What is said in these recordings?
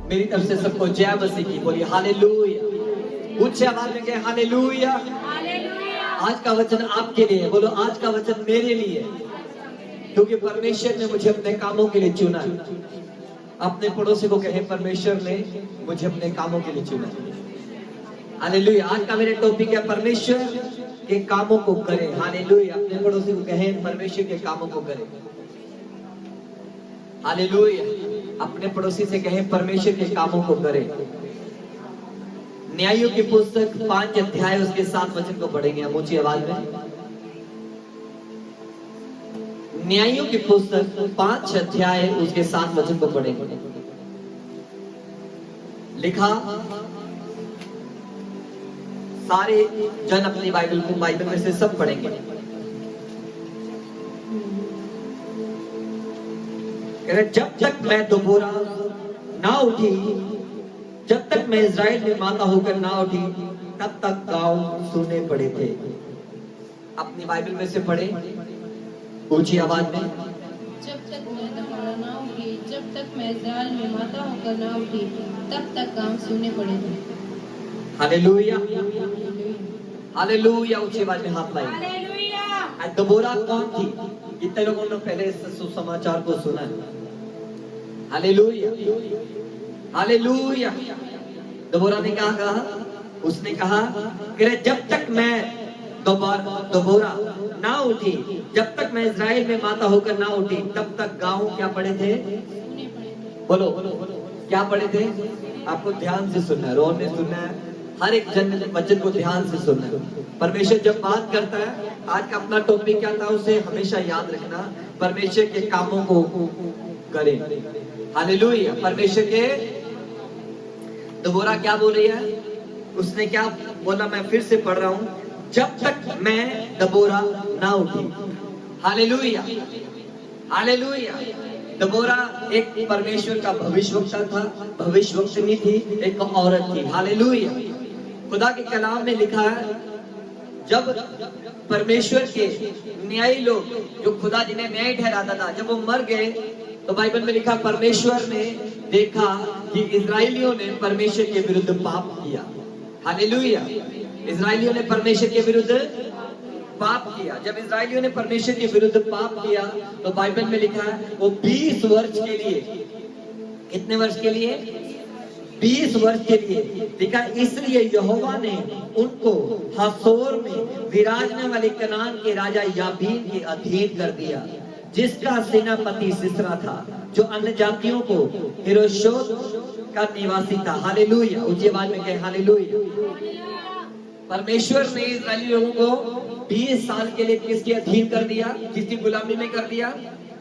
मेरी तरफ से सबको जय मसीह की बोलिए हालेलुया। ऊंचे आवाज में कहे हालेलुया। आज का वचन आपके लिए, बोलो आज का वचन मेरे लिए, क्योंकि परमेश्वर ने मुझे अपने कामों के लिए चुना है। अपने पड़ोसी को कहे परमेश्वर ने मुझे अपने कामों के लिए चुना है। हालेलुया। आज का मेरा टॉपिक है परमेश्वर के कामों को करें। हालेलुया। अपने पड़ोसी को कहे परमेश्वर के कामों को करें। हालेलुया। अपने पड़ोसी से कहे परमेश्वर के कामों को करें। न्यायों की पुस्तक 5 अध्याय उसके 7 वचन को पढ़ेंगे हम ऊंची आवाज में। न्यायों की पुस्तक 5 अध्याय उसके 7 वचन को पढ़ेंगे। लिखा, सारे जन अपनी बाइबल को, बाइबल में से सब पढ़ेंगे। जब तक मैं दोबारा ना उठी, जब तक मैं इज़राइल में माता होकर ना उठी, तब तक गांव सुने पड़े थे। अपनी बाइबल में से पढ़े ऊंची आवाज में। जब तक मैं दोबारा ना उठी, जब तक मैं इज़राइल में माता होकर ना उठी, तब तक गांव सुने पड़े थे। हालेलुया। हालेलुया। ऊंची आवाज में हाथ लाइए। हालेलुया। दबोरा कौन थी? कितने लोगों ने पहले इस सुसमाचार को सुना है? हालेलुया। हालेलुया। दबोरा ने क्या कहा? उसने कहा कि जब तक मैं दोबारा ना उठी, जब तक मैं इज़राइल में माता होकर ना उठी, तब तक गांव क्या पड़े थे? बोलो क्या पड़े थे? आपको ध्यान से सुनना है, रोहन ने सुनना है, हर एक जन वचन को ध्यान से सुनना है। परमेश्वर जब बात करता है, आज का अपना टॉपिक क्या था उसे हमेशा याद रखना, परमेश्वर के कामों को करें। हालेलुया। परमेश्वर के, दोबारा क्या बोल रही है? उसने क्या बोला? मैं फिर से पढ़ रहा हूं, जब तक मैं दबोरा ना उठी। हालेलुया। हालेलुया। दबोरा एक परमेश्वर का भविष्यवक्ता था, भविष्यवक्तनी थी, एक औरत थी। हालेलुया। खुदा के कलाम में लिखा है, जब परमेश्वर के न्यायी लोग, जो खुदा जिन्हें न्याय ठहराता था, जब वो मर गए, तो बाइबल में लिखा परमेश्वर ने देखा कि इजरायलियों ने परमेश्वर के विरुद्ध पाप किया। हालेलुया। इजरायलियों ने परमेश्वर के विरुद्ध पाप किया। जब इजरायलियों ने परमेश्वर के विरुद्ध पाप किया, तो बाइबल में लिखा है वो 20 वर्ष के लिए, कितने वर्ष के लिए? 20 वर्ष के लिए लिखा। इसलिए यहोवा ने उनको हासोर में विराजने वाले कनान के राजा याबीन के अधीन कर दिया, जिसका सेनापति सिसरा था, जो अन्य जातियों को हिरोशोत का निवासी था। हालेलुया। ऊंची आवाज में कहे हालेलुया। परमेश्वर ने इस्राएली लोगों को 20 साल के लिए किसके अधीन कर दिया? किसकी गुलामी में कर दिया?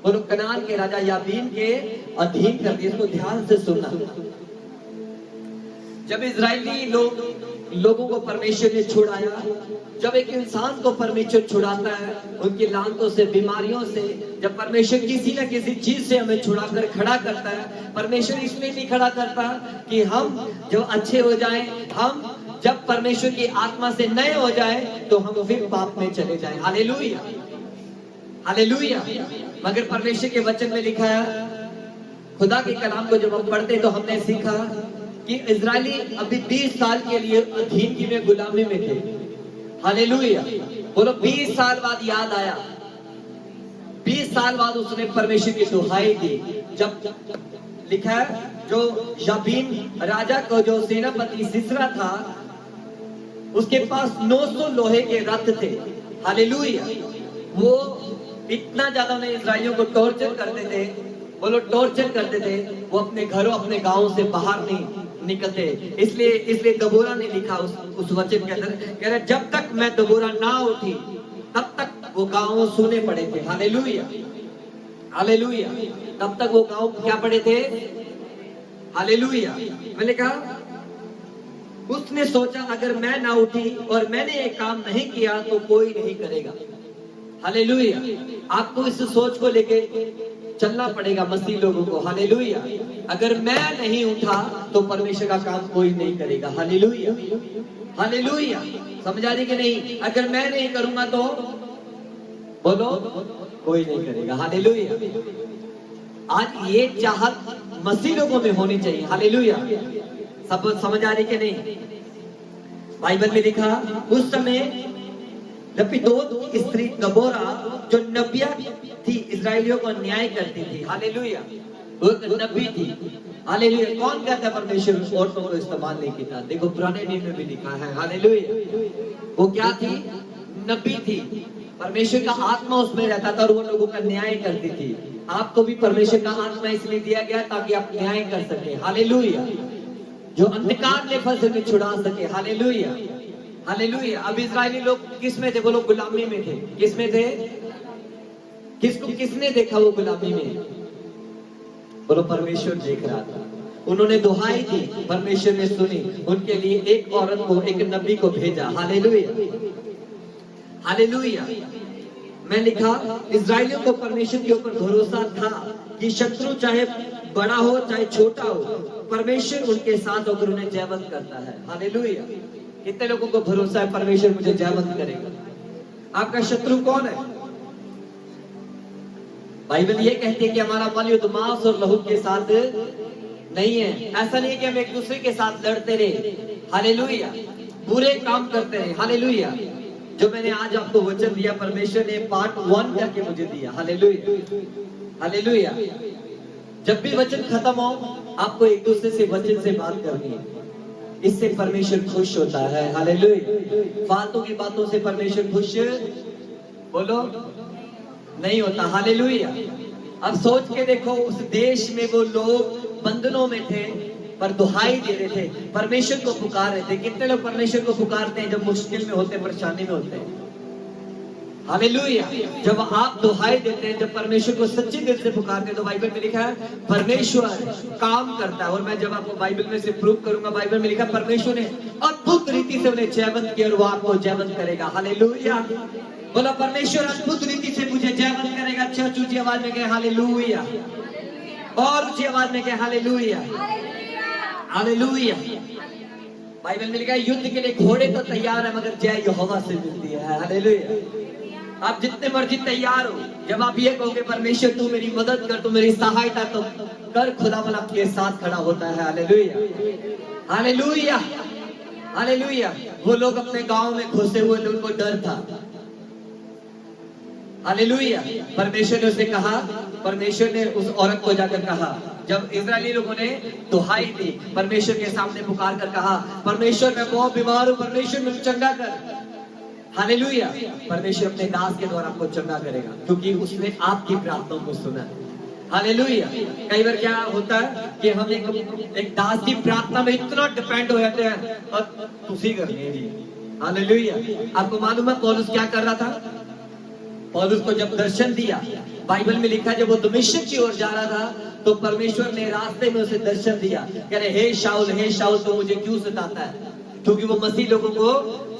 बोलो कनान के राजा याबीन के अधीन कर दिया। इसको ध्यान से सुनना। जब इजरायली लोगों को परमेश्वर ने छुड़ाया, जब एक इंसान को परमेश्वर छुड़ाता है उनकी लानतों से, बीमारियों से, जब परमेश्वर किसी न किसी चीज से हमें छुड़ाकर खड़ा करता है, परमेश्वर इसलिए नहीं खड़ा करता कि हम जब अच्छे हो जाएं, हम जब परमेश्वर की आत्मा से नए हो जाए तो हम फिर पाप में चले जाएं। हालेलुया। हालेलुया। मगर परमेश्वर के वचन में लिखा है, खुदा के कलाम को जब हम पढ़ते तो हमने सीखा कि इजरायली अभी 20 साल के लिए अधीनगी में, गुलामी में थे। हालेलुया। बोलो 20 साल बाद याद आया, 20 साल बाद उसने परमेश्वर की दुहाई दी। जब लिखा है, जो याबीन राजा को, जो सेनापति सिसरा था, उसके पास 900 लोहे के रथ थे। हालेलुया। वो इतना ज्यादा उन्हें इजरायलियों को टॉर्चर करते थे, बोलो टॉर्चर करते थे, वो अपने घरों, अपने गांवों से बाहर नहीं निकलते। इसलिए दबोरा ने लिखा उस वचन के अंदर, कह रहे जब तक मैं दबोरा ना उठी, तब तक वो गांव सुने पड़े थे। हालेलुया। हालेलुया। तब तक वो गांव क्या पड़े थे? हालेलुया। मैंने कहा, उसने सोचा अगर मैं ना उठी और मैंने ये काम नहीं किया तो कोई नहीं करेगा। हालेलुया। आपको इस सोच को लेके चलना पड़ेगा मसीह लोगों को। हालेलुया। अगर मैं नहीं उठा तो परमेश्वर का काम कोई नहीं करेगा। हालेलुया। हालेलुया। समझ आ रही कि नहीं? अगर मैं नहीं करूंगा तो बोलो कोई नहीं करेगा। हालेलुया। आज ये चाहत मसीह लोगों में होनी चाहिए। हालेलुया। सब समझ आ रही कि नहीं? बाइबल में लिखा उस समय लपिदोत की स्त्री दबोरा जो नबिया थी, इजरायलियों को न्याय करती थी। हालेलुया। वो एक नबी थी। हालेलुया। कौन कहता है परमेश्वर औरतों को इस्तेमाल नहीं किया? देखो पुराने नियम में भी लिखा है। हालेलुया। वो क्या थी? नबी थी। परमेश्वर का आत्मा उसमें रहता था और वो लोगों का न्याय करती थी। आपको भी परमेश्वर का आत्मा इसलिए दिया गया ताकि आप न्याय कर सके। हालेलुया। जो अंधकार ने फंसे में छुड़ा सके। हालेलुया। हालेलुया। अब इजरायली लोग किस में थे? वो लोग गुलामी में थे। किस में थे? किसने देखा वो गुलामी में? बोलो परमेश्वर देख रहा था। उन्होंने दुहाई दी, परमेश्वर ने सुनी। उनके लिए एक औरत को, एक नबी को भेजा। हालेलुया। हालेलुया। मैं लिखा इजरायलियों को परमेश्वर के ऊपर भरोसा था कि शत्रु चाहे बड़ा हो चाहे छोटा हो, परमेश्वर उनके साथ होकर उन्हें जयवंत करता है। हालेलुया। कितने लोगों को भरोसा है परमेश्वर मुझे जयवंत करेगा? आपका शत्रु कौन है? बाइबल ये कहती है कि हमारा बल युद्ध मांस और लहू के साथ नहीं है। ऐसा नहीं है कि हम एक दूसरे के साथ लड़ते रहे। हालेलुया। बुरे काम करते रहे। हालेलुया। जो मैंने आज आपको वचन दिया, परमेश्वर ने पार्ट 1 करके मुझे दिया। हालेलुया। हालेलुया। जब भी वचन खत्म हो, आपको एक दूसरे से वचन से बात करनी है। इससे परमेश्वर खुश होता है। हालेलुया। फालतू की बातों से परमेश्वर खुश बोलो नहीं होता। हालेलुया। अब सोच के देखो, उस देश में वो लोग बंधनों में थे पर दुहाई दे रहे थे, परमेश्वर को पुकार रहे थे। कितने लोग परमेश्वर को पुकारते हैं जब मुश्किल में होते, परेशानी में होते हैं? हालेलुया। जब आप दुहाई देते हैं, जब परमेश्वर को सच्चे दिल से पुकारते हैं, तो बाइबल में लिखा है परमेश्वर काम करता है। और मैं जब आपको बाइबल में से प्रूव करूंगा, बाइबल में लिखा परमेश्वर ने अद्भुत रीति से उन्हें जयवंत किया और वो आपको जयवंत करेगा। हालेलुया। बोला परमेश्वर अद्भुत रीति से मुझे जयवंत करेगा। चर्च ऊंची आवाज में कहे हालेलुया, और ऊंची आवाज में कहे हालेलुया। हालेलुया। बाइबल में लिखा है युद्ध के लिए घोड़े तो तैयार है मगर जय यहोवा से मिलती है। हालेलुया। आप जितने मर्जी तैयार हो, जब आप ये कहोगे परमेश्वर तू मेरी मदद कर, तू मेरी सहायता तो कर, खुदा भला आपके साथ खड़ा होता है। हालेलुया। हालेलुया। हालेलुया। वो लोग अपने गांव में घुसे हुए थे, उनको डर था। हालेलुया। परमेश्वर ने उसे कहा, परमेश्वर ने उस औरत को जाकर कहा, जब इजरायली लोगों ने दुहाई दी, परमेश्वर के सामने पुकार कर कहा परमेश्वर मैं बहुत बीमार हूं, परमेश्वर मुझे चंगा कर। हालेलुया। परमेश्वर अपने दास के द्वारा आपको चंगा करेगा क्योंकि उसने आपकी प्रार्थनाओं को सुना। हालेलुया। कई बार क्या होता है कि हम एक दास की प्रार्थना में इतना डिपेंड हो जाते हैं और तुसी करनी है। हालेलुया। आपको मालूम है पौलुस क्या कर रहा था? पौलुस को जब दर्शन दिया, बाइबल में लिखा जब वो दमिश्क की ओर जा रहा था तो परमेश्वर ने रास्ते में उसे दर्शन दिया। कह रहे हे शाऊल तो मुझे क्यों सताता है? क्योंकि वो मसीह लोगों को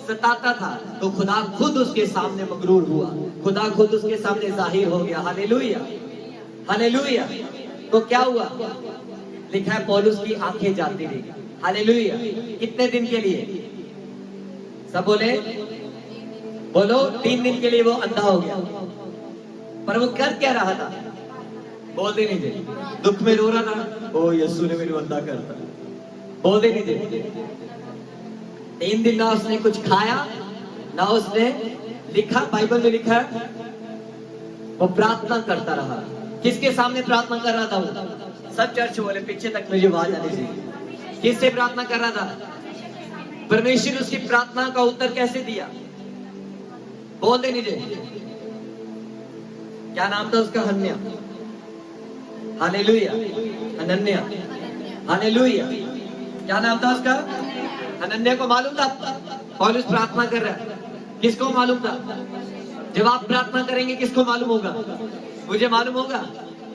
सताता था। तो खुदा खुद उसके सामने मगरूर हुआ, खुदा खुद उसके सामने जाहिर हो गया। हालेलुया। हालेलुया। तो क्या हुआ? लिखा है पौलुस की आंखें जाती रही। हालेलुया। कितने दिन के लिए? सब बोले बोलो 3 दिन के लिए वो अंधा हो गया। पर वो कर क्या रहा था? बोल दे नहीं थे। दुख में रो रहा था, ओ यीशु ने मेरे अंधा कर दिया। बोल दे नहीं थे। 3 दिन ना उसने कुछ खाया ना उसने लिखा। बाइबल में लिखा है वो प्रार्थना करता रहा। किसके सामने प्रार्थना कर रहा था वो? सब चर्च वाले पीछे तक मुझे आवाज आनी चाहिए। किससे प्रार्थना कर रहा था? परमेश्वर ने उसकी प्रार्थना का उत्तर कैसे दिया? बोल दे नीचे। क्या नाम था उसका? हन्या। हालेलुया। अनन्या। हालेलुया। क्या नाम था उसका? अनन्या को मालूम था पौलुस प्रार्थना कर रहा है। किसको मालूम था? जब आप प्रार्थना करेंगे किसको मालूम होगा? मुझे मालूम होगा।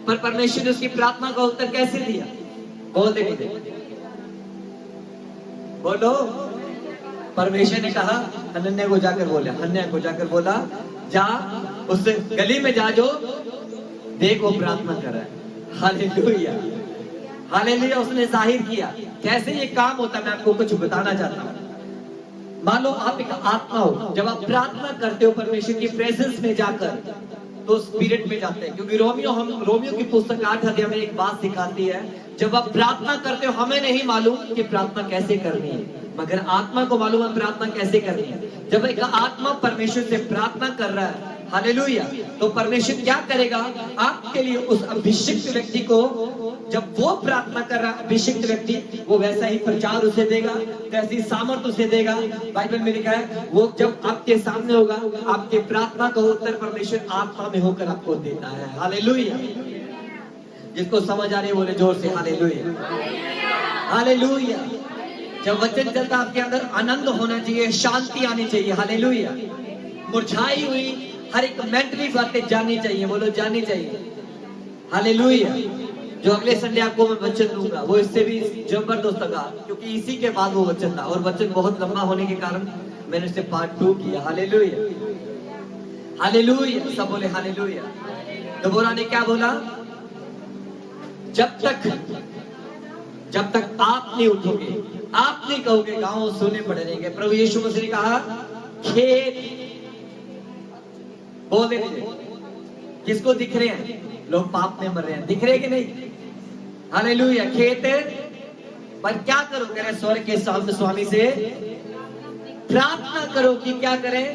पर परमेश्वर ने उसकी प्रार्थना का उत्तर कैसे दिया? बोल दे नीचे। बोलो। परमेश्वर ने कहा हनन्या को जाकर बोला, हन्या को जाकर बोला जा उस गली में जा जो देख वो प्रार्थना कर रहा है। हालेलुया। हालेलुया। उसने जाहिर किया कैसे ये काम होता है। मैं आपको कुछ बताना चाहता हूँ। मान लो आप एक आत्मा हो, जब आप प्रार्थना करते हो परमेश्वर की प्रेजेंस में जाकर, तो स्पिरिट में जाते हैं, क्योंकि रोमियो की पुस्तक 8 अध्याय में एक बात सिखाती है, जब आप प्रार्थना करते हो हमें नहीं मालूम कि प्रार्थना कैसे करनी है, मगर आत्मा को मालूम है प्रार्थना कैसे करनी है। जब एक आत्मा परमेश्वर से प्रार्थना कर रहा है, हालेलुया, तो परमेश्वर क्या करेगा आपके लिए, उस अभिषिक्त व्यक्ति को, जब वो प्रार्थना कर रहा है अभिषिक्त व्यक्ति, वो वैसा ही प्रचार उसे देगा, वैसी सामर्थ उसे देगा। बाइबल में लिखा है वो जब आपके सामने होगा, आपके प्रार्थना का उत्तर परमेश्वर आत्मा में होकर आपको देता है। हालेलुया, जिसको समझ आ रही है बोले जोर से हालेलुया। हालेलुया, जब वचन चलता आपके अंदर आनंद होना चाहिए, शांति आनी चाहिए। हालेलुया, मुरझाई हुई हर एक मेंटली बातें जाननी चाहिए, बोलो जाननी चाहिए। हालेलुया, जो अगले संडे आपको मैं वचन दूंगा वो इससे भी जबरदस्त होगा, क्योंकि इसी के बाद वो वचन था, और वचन बहुत लंबा होने के कारण मैंने इसे पार्ट 2 किया। हालेलुया, हालेलुया, सब बोले हालेलुया। तो बोला ने क्या बोला, जब तक आप नहीं उठोगे, आप नहीं कहोगे, गांव सोने पड़े रहेंगे। प्रभु यीशु मसीह ने कहा खेत बोल देते, किसको दिख रहे हैं, लोग पाप में मर रहे हैं, दिख रहे कि नहीं। हालेलुया, खेत पर क्या करो, कह रहे स्वर्ग के सामने स्वामी से प्रार्थना करो कि क्या करें,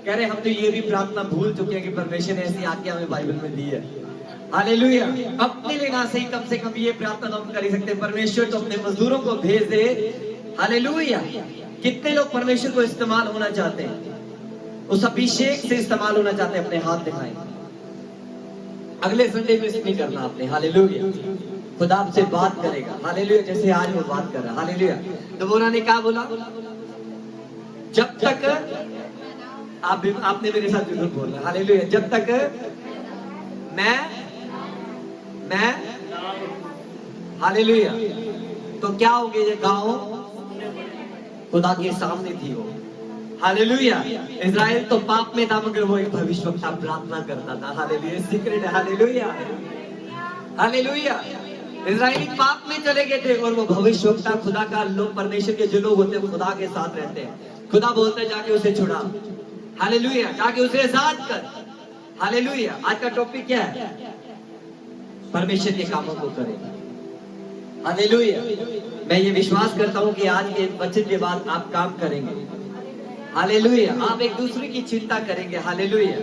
कह रहे हम तो ये भी प्रार्थना भूल चुके हैं कि परमेश्वर ने ऐसी आज्ञा हमें बाइबल में दी है। हालेलुया, अपने लिए ना सही कम से कम ये प्रार्थना हम कर ही सकते हैं, परमेश्वर तो अपने मजदूरों को भेज दे। हालेलुया, कितने लोग परमेश्वर को इस्तेमाल होना चाहते हैं, उस अभिषेक से इस्तेमाल होना चाहते हैं, अपने हाथ दिखाएं। अगले संडे में नहीं करना आपने। हालेलुया, खुदा आपसे बात करेगा। हालेलुया, जैसे आज वो बात कर रहा है। हालेलुया, तो बोला ने क्या बोला, जब तक आपने मेरे साथ जरूर बोलना। हालेलुया, जब तक मैं हालेलुया, तो क्या हो गया, ये गांव खुदा के सामने थी वो। हालेलुया, इज़राइल तो पाप में था मगर वो एक भविष्यवक्ता प्रार्थना करता था। हालेलुया, सीक्रेट है। हालेलुया, हालेलुया, इज़राइली पाप में चले गए थे और वो भविष्यवक्ता खुदा का लोग, परमेश्वर के जो लोग होते हैं खुदा के साथ रहते हैं। खुदा बोलता है जाके उसे छुड़ा। हालेलुया, जाके उसे आजाद कर। हालेलुया, आज का टॉपिक क्या है, परमेश्वर के कामों को करें। हालेलुया, मैं ये विश्वास करता हूँ कि आज के वचन के बाद आप काम करेंगे। हालेलुया, आप एक दूसरे की चिंता करेंगे। हालेलुया,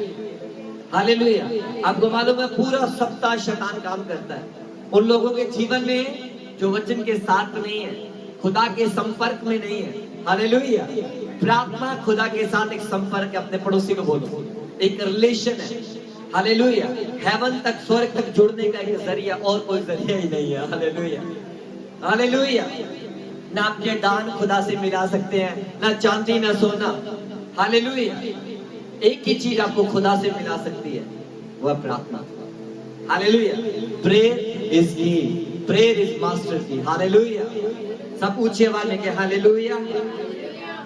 हालेलुया, आपको मालूम है पूरा सप्ताह शैतान काम करता है उन लोगों के जीवन में जो वचन के साथ नहीं है, खुदा के संपर्क में नहीं है। हालेलुया, प्रार्थना खुदा के साथ एक संपर्क है। अपने पड़ोसी को बोलो, एक रिलेशन है। हालेलुया, हेवन तक, स्वर्ग तक जुड़ने का एक जरिया, और कोई जरिया ही नहीं है। हालेलुया, हालेलुया, ना आपके दान खुदा से मिला सकते हैं, ना चांदी ना सोना। हालेलुया, एक ही चीज आपको खुदा से मिला सकती है, वह प्रार्थना। हालेलुया, प्रेयर इज की, प्रेयर इज मास्टर की। हालेलुया, सब ऊंचे वाले के हालेलुया।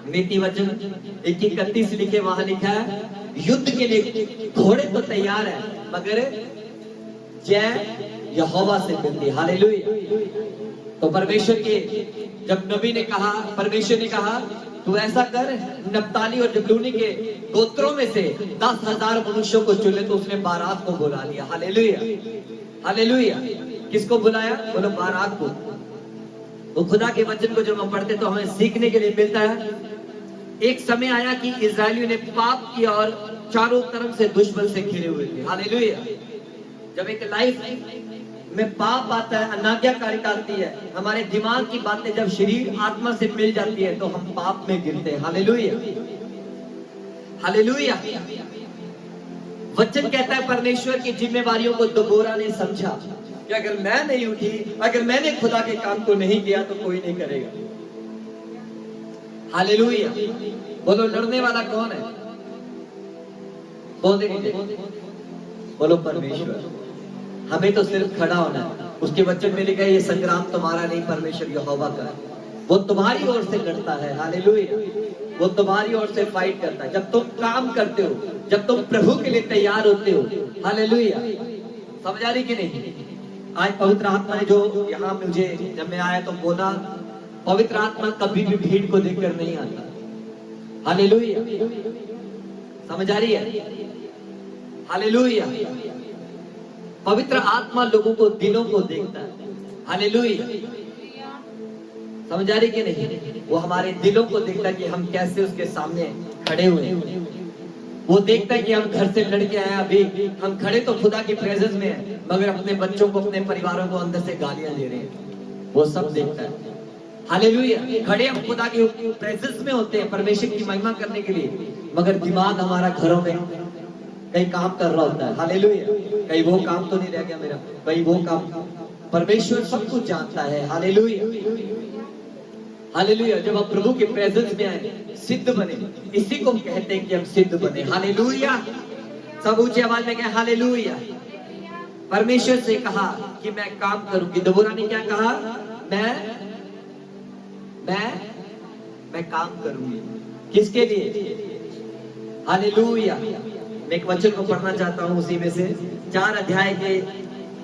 नीति वचन 1:31 लिखे, वहां लिखा है युद्ध के लिए घोड़े तो तैयार है मगर जय यहोवा से मिलती। हालेलुया, तो परमेश्वर के जब नबी ने कहा, परमेश्वर ने कहा तू ऐसा कर, नप्ताली और जबलूनी के गोत्रों में से 10,000 मनुष्यों को चुने, तो उसने बारात को बुला लिया। हालेलुया, हालेलुया, किसको बुलाया, बोलो बारात को। वो खुदा के वचन को जब हम पढ़ते तो हमें सीखने के लिए मिलता है। एक समय आया कि इजरायलियों ने पाप किया और चारों तरफ से दुश्मन से घिरे हुए थे। हालेलुया, जब एक लाइफ में पाप आता है, अनाज्ञाकारिता आती है, हमारे दिमाग की बातें जब शरीर आत्मा से मिल जाती है तो हम पाप में गिरते हैं। हालेलुया, हालेलुया, वचन कहता है परमेश्वर की जिम्मेवारियों को दोबारा ने समझा कि अगर मैं नहीं उठी, अगर मैंने खुदा के काम को नहीं किया तो कोई नहीं करेगा। हालेलुया, बोलो लड़ने वाला कौन है, बोल देंगे, बोलो परमेश्वर। हमें तो सिर्फ खड़ा होना है। उसके वचन में लिखा है ये संग्राम तुम्हारा नहीं, परमेश्वर यहोवा का है, वो तुम्हारी ओर से लड़ता है। हालेलुया, वो तुम्हारी ओर से फाइट करता है। जब तुम काम करते हो, जब तुम प्रभु के लिए तैयार होते हो। हालेलुया, समझ आ रही कि नहीं। आज पवित्र आत्मा ने जो यहाँ मुझे, जब मैं आया तो बोला, पवित्र आत्मा कभी भी भीड़ को देखकर नहीं आता। हालेलुया, समझ आ रही है। हालेलुया। पवित्र आत्मा लोगों को दिलों को देखता है। हालेलुया। समझ आ रही कि नहीं? वो हमारे दिलों को देखता है कि हम कैसे उसके सामने खड़े हुए हैं। वो देखता है कि हम घर से लड़के आए, अभी हम खड़े तो खुदा की प्रेजेंस में है, मगर अपने बच्चों को, अपने परिवारों को अंदर से गालियां दे रहे हैं। वो सब देखता है। हालेलुया। खड़े हम खुदा की प्रेजेंस में होते हैं परमेश्वर की महिमा करने के लिए, मगर दिमाग हमारा घरों में कहीं काम कर रहा होता है। हालेलुया। कहीं वो काम तो नहीं रह गया मेरा, कहीं वो काम। परमेश्वर सब कुछ जानता है। हालेलुया। हालेलुया। जब आप प्रभु के प्रेजेंस में आए, सिद्ध बने, इसी को कहते हैं कि हम सिद्ध बने। हालेलुया। सब ऊंची आवाज में कहे हालेलुया। परमेश्वर से कहा कि मैं काम करूंगी। दबोरा ने क्या कहा? मैं काम करूंगी। किसके लिए? हालेलुया। मैं एक वचन को पढ़ना चाहता हूं, उसी में से 4 अध्याय के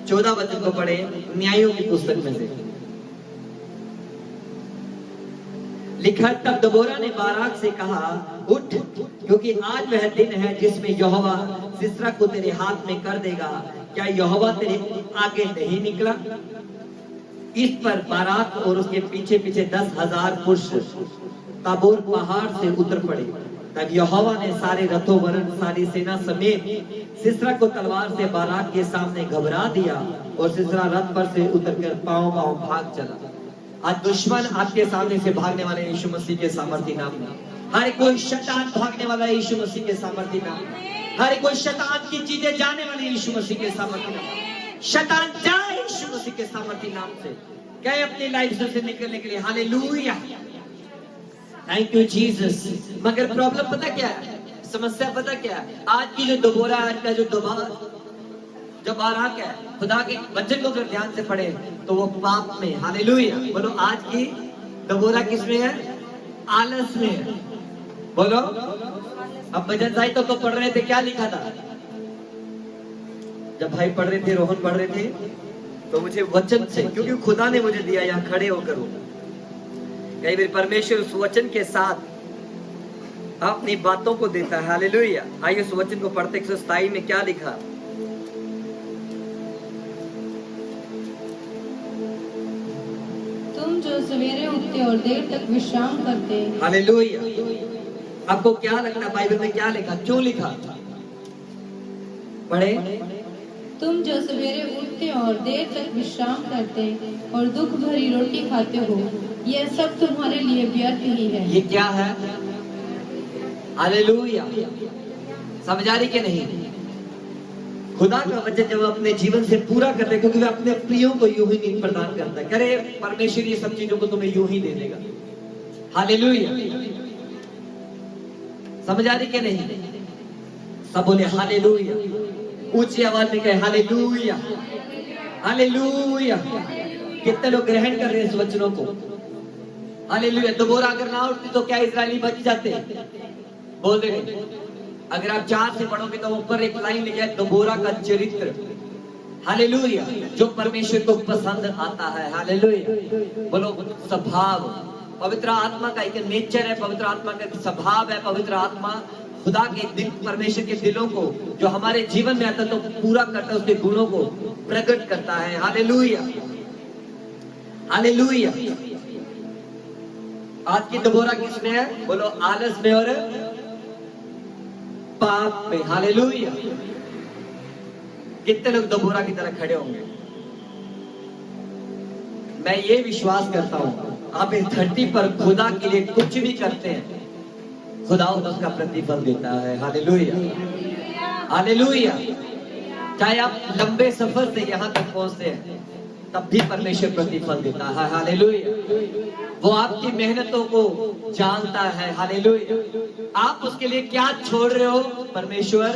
14 वचन को पढ़े, न्यायों की पुस्तक में से लिखा। तब दबोरा ने बाराक से कहा, उठ, क्योंकि आज वह दिन है जिसमें यहोवा सिसरा को तेरे हाथ में कर देगा। क्या यहोवा तेरे आगे नहीं निकला? इस पर बाराक और उसके पीछे पीछे 10,000 पुरुष ताबोर पहाड़ से उतर पड़े। तब यहोवा ने सारे रथों वरन सारी सेना समेत सिसरा को तलवार से बाराक के सामने घबरा दिया, और सिसरा रथ पर से उतरकर पांव पांव भाग चला। आज दुश्मन आपके सामने से भागने वाले यीशु मसीह के सामर्थी नाम में। हर कोई शैतान भागने वाला है यीशु मसीह के सामर्थी नाम में। हर कोई शैतान की चीजें जाने वाली यीशु मसीह के सामर्थी नाम में। शैतान जाए यीशु मसीह के सामर्थी नाम से। गए अपनी लाइफ से निकलने के लिए। हालेलुया। Thank you Jesus. मगर प्रॉब्लम पता क्या है? समस्या पता क्या है? आज की जो दबोरा, आज का जो बाराक है, खुदा के वचन को अगर ध्यान से पढ़े तो वो पाप में। हालेलुया। बोलो, आज की दबोरा किसमें है? आलस में है। बोलो। अब भजन साहित्य तो पढ़ रहे थे, क्या लिखा था? जब भाई पढ़ रहे थे, रोहन पढ़ रहे थे, तो मुझे वचन से, क्योंकि खुदा ने मुझे दिया, यहाँ खड़े होकर कई बार परमेश्वर उस वचन के साथ अपनी बातों को देता है। हालेलुया। आइए उस वचन को पढ़ते। 127 में क्या लिखा? तुम जो सवेरे उठते और देर तक विश्राम करते। हालेलुया। आपको क्या लगता है बाइबल में क्या लिखा? क्यों लिखा? पढ़े। तुम जो सवेरे उठते और देर तक विश्राम करते और दुख भरी रोटी खाते हो, यह सब तुम्हारे लिए व्यर्थ ही है। ये क्या है? हालेलुया। समझ आ रही कि नहीं? खुदा का वचन जब अपने जीवन से पूरा करते, क्योंकि वह अपने प्रियों को यूं ही नींद प्रदान करता है। करे परमेश्वर ये सब चीजों को तुम्हें यूं ही दे देगा। हालेलुया। समझ आ रही कि नहीं? सब बोले हालेलुया। ऊंची आवाज में कहे हालेलुया। हालेलुया। कितने लोग ग्रहण कर रहे हैं इस वचनों को? हालेलुया। दबोरा अगर ना उठती तो क्या इजरायली बच जाते? बोल रहे। अगर आप 4 से पढ़ोगे तो ऊपर एक लाइन लिखा है, दबोरा का चरित्र। हालेलुया। जो परमेश्वर को पसंद आता है। हालेलुया। बोलो, स्वभाव। पवित्र आत्मा का एक नेचर है, पवित्र आत्मा का स्वभाव है। पवित्र आत्मा खुदा के दिल, परमेश्वर के दिलों को जो हमारे जीवन में आता है तो पूरा करता है, उसके गुणों को प्रकट करता है। हालेलुया। हालेलुया। आज की दबोरा किसमें है? बोलो, आलस में और पाप में। हालेलुया। कितने लोग दबोरा की तरह खड़े होंगे? मैं ये विश्वास करता हूं, आप इस धरती पर खुदा के लिए कुछ भी करते हैं, खुदा उसका प्रतिफल देता है। हालेलुया। हालेलुया। चाहे आप लंबे सफर से यहां तक पहुंचते हैं, तब भी परमेश्वर प्रतिफल देता है। हालेलुया। वो आपकी मेहनतों को जानता है। हालेलुया। आप उसके लिए क्या छोड़ रहे हो? परमेश्वर,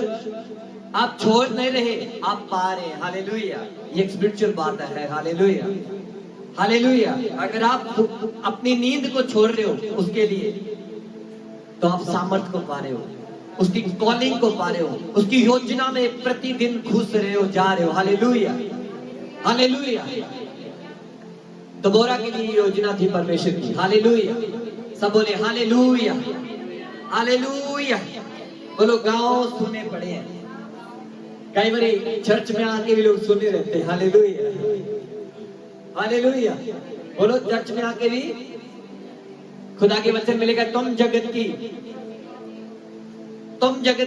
आप छोड़ नहीं रहे, आप पा रहे हैं। हालेलुया। ये एक स्पिरिचुअल बात है। हालेलुया। हालेलुया। अगर आप अपनी नींद को छोड़ रहे हो उसके लिए, तो आप सामर्थ को पा रहे हो, उसकी कॉलिंग को पा रहे हो, उसकी योजना में प्रतिदिन घुस रहे हो, जा रहे हो। हालेलुया। हालेलुया। दबोरा के लिए योजना थी परमेश्वर की। हालेलुया। सब बोले हालेलुया। हालेलुया। बोलो, गांव सुने पड़े हैं, कई बार चर्च में आके भी लोग सुने रहते हैं, हालेलुया हालेलुया। बोलो, चर्च में आके भी खुदा के वचन मिलेगा, तुम जगत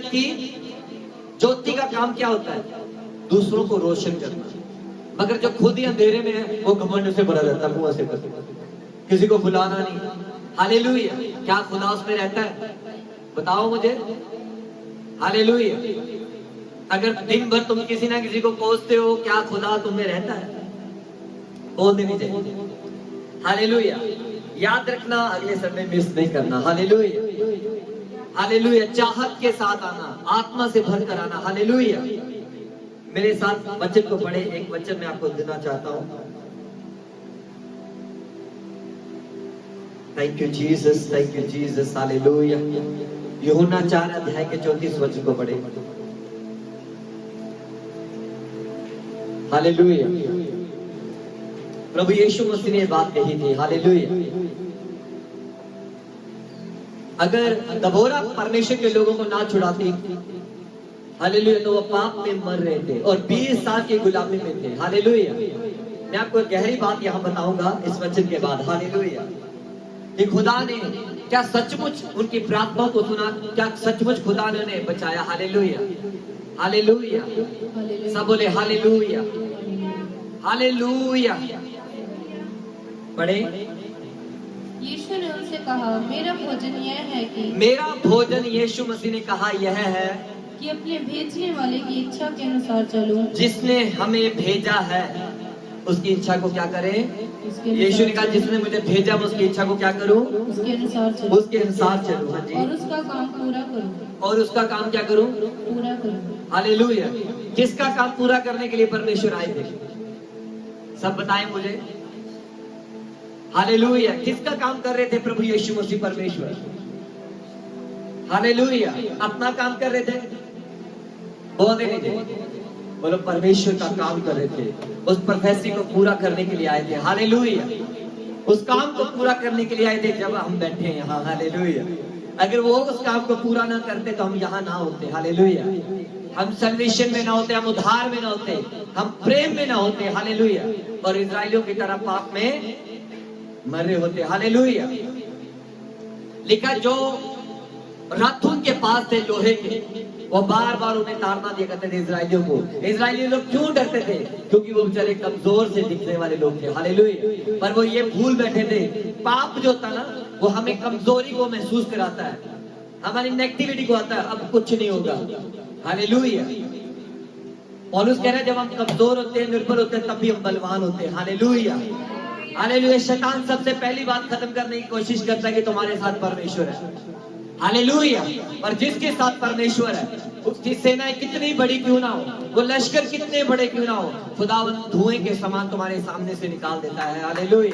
की ज्योति का काम क्या होता है? दूसरों को रोशन करना। मगर जो खुद ही अंधेरे में है वो घमंड से भरा रहता है, मुंह से किसी को बुलाना नहीं। हालेलुया। क्या खुदा उसमें रहता है? बताओ मुझे। हालेलुया। अगर दिन भर तुम किसी ना किसी को कोसते हो, क्या खुदा तुम्हें रहता है? बोल देनी चाहिए। हालेलुया। याद रखना, अगले समय मिस नहीं करना। Hallelujah hallelujah. चाहत के साथ आना, आत्मा से भर कर आना। हालेलुया। मेरे साथ वचन को पढ़े, एक वचन मैं आपको देना चाहता हूं। Thank you Jesus, thank you Jesus. Hallelujah. यूहन्ना 4 अध्याय के 34 वचन को पढ़े। हालेलुया। प्रभु यीशु मसीह ने बात कही थी। हालेलुया। अगर दबोरा परमेश्वर के लोगों को ना छुड़ाती, हालेलुया, तो वो पाप में मर रहे थे और 20 साल की गुलामी में थे। हालेलुया। मैं आपको गहरी बात यहां बताऊंगा इस वचन के बाद। हालेलुया। कि खुदा ने क्या सचमुच उनकी प्रार्थना को सुना? क्या सचमुच खुदा ने उन्हें बचाया? Hallelujah hallelujah. सब बोले हालेलुया हालेलुया। पढ़े। यीशु ने उनसे कहा, मेरा भोजन यह है कि मेरा भोजन, यीशु मसीह ने कहा, यह है कि अपने भेजने वाले की इच्छा के अनुसार चलूं। जिसने हमें भेजा है उसकी इच्छा को क्या करें? यीशु ने कहा, जिसने मुझे भेजा मैं उसकी इच्छा को क्या करूं? उसके अनुसार चलूं। उसके अनुसार चलूं। हाँ जी। और उसका काम पूरा करूं। और उसका काम क्या करूं? पूरा करूं। हालेलुया। किसका काम पूरा करने के लिए परमेश्वर आए थे? सब बताएं मुझे। हालेलुया। किसका काम कर रहे थे प्रभु यीशु मसीह परमेश्वर? हालेलुया। अपना काम कर रहे थे? बोल देने। बोलो, परमेश्वर का काम कर रहे थे। उस प्रोफेसी को पूरा करने के लिए आए थे। हालेलुया। उस काम को पूरा करने के लिए आए थे जब हम बैठे हैं यहाँ। हालेलुया। अगर वो उस काम को पूरा ना करते तो हम यहाँ ना होते। हालेलुया। हम सल्वेशन में ना होते, हम उद्धार में ना होते, हम प्रेम में ना होते। हालेलुया। और इजराइलियों की तरह पाप में मरे होते। हालेलुया। लिखा, जो रथ उनके पास थे लोहे के, वो बार बार उन्हें ताड़ना दिया करते थे इजराइलियों को। इजराइली लोग क्यों डरते थे? क्योंकि वो बेचारे कमजोर से दिखने वाले लोग थे। हालेलुया। पर वो ये भूल बैठे थे, पाप जो होता ना वो हमें कमजोरी को महसूस कराता है, हमारी नेगेटिविटी को आता है, अब कुछ नहीं होगा। हालेलुया। पौलुस कह रहे हैं, जब हम कमजोर होते हैं, निर्बल होते हैं, तब भी हम बलवान होते हैं। Hallelujah hallelujah. शैतान सबसे पहली बात खत्म करने की कोशिश करता है कि तुम्हारे साथ परमेश्वर है। हालेलुया। और जिसके साथ परमेश्वर है, उसकी सेनाएं कितनी बड़ी क्यों ना हो, वो लश्कर कितने बड़े क्यों ना हो, खुदावंद धुएं के समान तुम्हारे सामने से निकाल देता है। हालेलुया।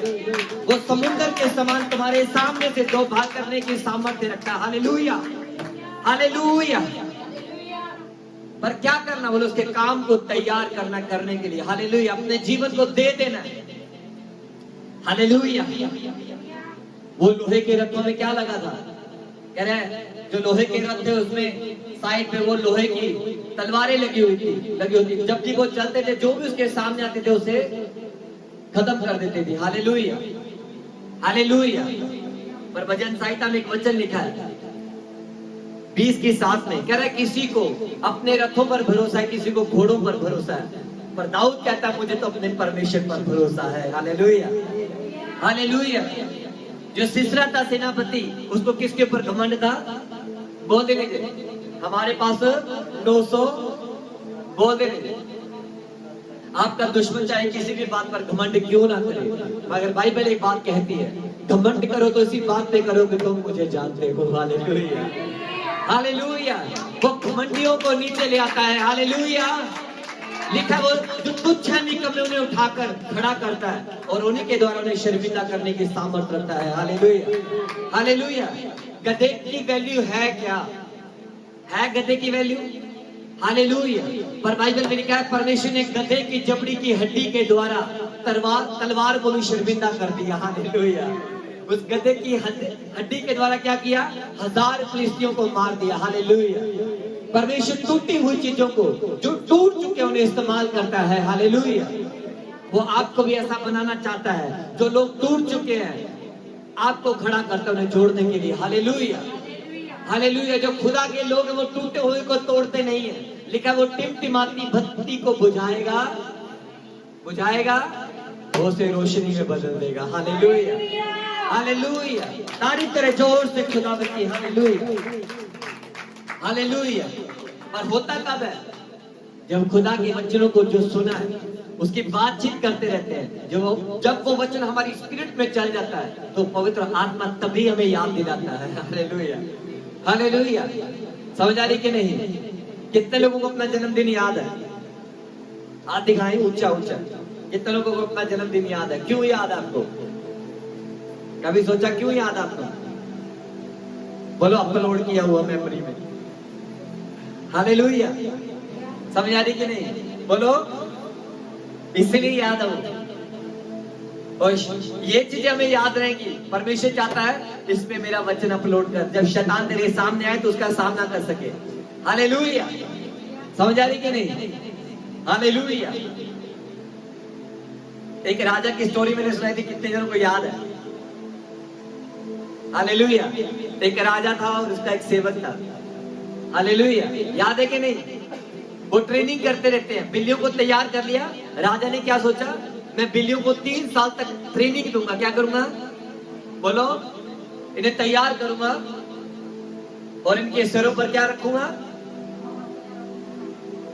वो समुद्र के समान तुम्हारे सामने से दो भाग करने की सामर्थ्य रखता है। Hallelujah hallelujah. पर क्या करना? बोलो, उसके काम को तैयार करना, करने के लिए। हालेलुया। अपने जीवन को दे देना। हालेलुया। वो लोहे के रथों में क्या लगा था? कह रहे हैं, जो लोहे के रथ थे उसमें साइड पे वो लोहे की तलवारें लगी हुई थी। जब भी वो चलते थे, जो भी उसके सामने आते थे उसे खत्म कर देते थे। Hallelujah hallelujah. पर भजन संहिता में एक वचन लिखा है 20 की 7 में, कह रहा है, किसी को अपने रथों पर भरोसा है, किसी को घोड़ों पर भरोसा है, पर दाऊद कहता है, मुझे तो अपने परमेश्वर पर भरोसा है। Hallelujah hallelujah. जो सिसरा था सेनापति, उसको किसके ऊपर घमंड था? बोल देंगे, हमारे पास 900। बोल देंगे, आपका दुश्मन चाहे किसी भी बात पर घमंड क्यों ना करे, मगर बाइबल एक बात कहती है, घमंड करो तो इसी बात पे करो कि तुम मुझे जानते हो। Hallelujah hallelujah. वो घमंडियों को नीचे ले आता है। हालेलुया। लिखा, वो जो तुच्छ है निकम्मे उन्हें उठाकर खड़ा करता है और उन्हीं के द्वारा उन्हें शर्मिंदा करने की सामर्थ्य रखता है। Hallelujah hallelujah. गधे की वैल्यू है क्या? है गधे की वैल्यू? हालेलुया। पर बाइबल में लिखा है, परमेश्वर ने गधे की जबड़ी की हड्डी के द्वारा तलवार को भी शर्मिंदा कर दिया। हालेलुया। उस गधे की हड्डी के द्वारा क्या किया? 1000 फिलिस्तियों को मार दिया। हालेलुया। परमेश्वर टूटी हुई चीजों को, जो टूट चुके उन्हें इस्तेमाल करता है। हालेलुया। वो आपको भी ऐसा बनाना चाहता है, जो लोग टूट चुके हैं आपको खड़ा करता है उन्हें जोड़ने के लिए। Hallelujah, hallelujah. जो खुदा के लोग हैं वो टूटे हुए को तोड़ते नहीं है, लिखा वो टिमटिमाती बत्ती को बुझाएगा, बुझाएगा, वो उसे रोशनी में बदल देगा। Hallelujah, hallelujah. तारीफ करें जोर से खुदा की। Hallelujah, hallelujah. और होता कब है? जब खुदा के वचनों को जो सुना है उसकी बातचीत करते रहते हैं, जब वो वचन हमारी स्पिरिट में चल जाता है तो पवित्र आत्मा तभी हमें याद दिलाता है। Hallelujah, hallelujah. समझ आ रही कि नहीं? कितने लोगों को अपना जन्मदिन याद है? हाथ दिखाएं ऊंचा ऊंचा। कितने लोगों को अपना जन्मदिन याद है? क्यों याद है आपको? कभी सोचा क्यों याद आपको? बोलो अपलोड किया हुआ मेमोरी में। हालेलुया। समझ आ रही कि नहीं? बोलो इसलिए याद है। और ये चीजें हमें याद रहेंगी। परमेश्वर चाहता है इस पे मेरा वचन अपलोड कर, जब शैतान तेरे सामने आए तो उसका सामना कर सके। हालेलुया। समझ आ रही कि नहीं? हालेलुया। एक राजा की स्टोरी मैंने सुनाई थी, कितने जनों को याद है? हालेलुया। एक राजा था और उसका एक सेवक था। हालेलुया। याद है कि नहीं? वो ट्रेनिंग करते रहते हैं। बिल्लियों को तैयार कर लिया। राजा ने क्या सोचा? मैं बिल्लियों को 3 साल तक ट्रेनिंग दूंगा। क्या करूंगा? बोलो, इन्हें तैयार करूंगा और इनके सिरों पर क्या रखूंगा?